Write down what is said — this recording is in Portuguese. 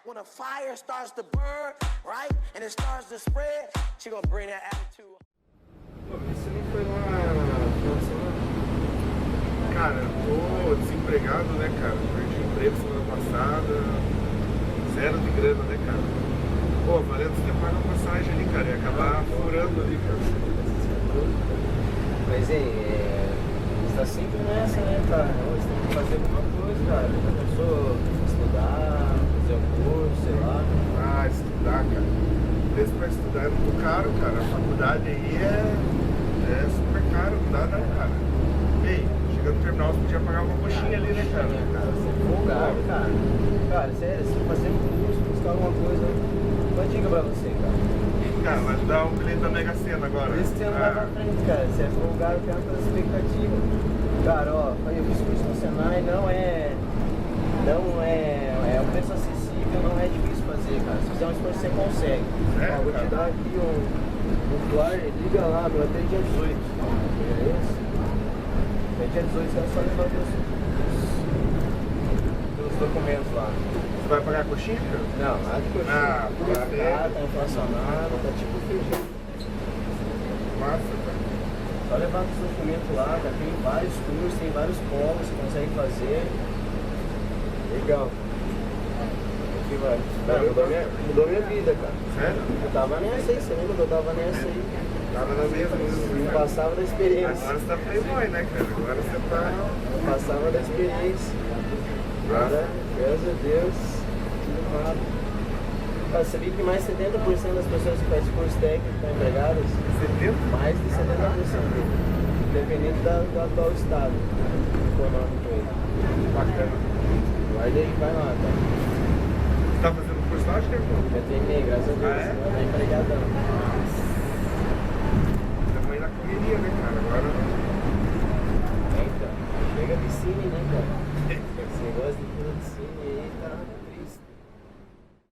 When a fire starts to burn, right, and it starts to spread, she gonna bring that attitude. Pô, isso nem foi lá na semana. Cara, eu tô desempregado, né, cara? Perdi emprego semana passada. Zero de grana, né, cara? Pô, valendo você pagar uma passagem ali, cara, e acabar furando ali, cara. Mas você tá sempre nessa, né, cara? Você tem que fazer alguma coisa, cara. Já pensou estudar, fazer um curso, sei lá. Ah, estudar, cara. O preço pra estudar é muito caro, cara. A faculdade aí é super caro, não dá não, cara. Ei, chegando no terminal você podia pagar uma coxinha ali, né, cara? Cara, você é folgado, cara. Cara, sério, você fazer um curso, buscar alguma coisa. Uma dica pra você, cara. Cara, vai te dar um bilhete da Mega Sena agora. Por isso que você não vai pra frente, cara. Você é folgado, tem altas expectativas. Cara, ó, eu fiz curso no Senai, não é um preço acessível, não é difícil fazer, cara. Se fizer um esforço, você consegue. Ó, vou te dar aqui um flyer, liga lá, meu, até dia 18. Beleza? Até dia 18 você vai só levar os documentos lá. Você vai pagar a coxinha, cara? Não, nada de coxinha. Ah, tá inflacionado, tá tipo feijão. Massa, cara. Só levar os documentos lá, cara. Tem vários cursos, tem vários polos, você consegue fazer. Legal. Aqui vai. Cara, mudou minha vida, cara. Sério? Eu tava nessa aí, você lembra que eu tava nessa aí? Tava na mesma. Não passava da experiência. Agora você tá playboy, né, cara? Agora você tá... Não passava da experiência. Agora, graças a Deus, tudo rápido. Cara, você viu que mais de 70% das pessoas que fazem curso técnico estão empregadas? 70? Mais de 70%. Independente do atual estado econômico aí. Bacana. Guarda aí, vai lá, cara. Você tá fazendo curso lá, acho que é bom. Já terminei, graças a Deus. Ah, é? Agora tá empregadão. Estamos aí na correria, né, cara? Agora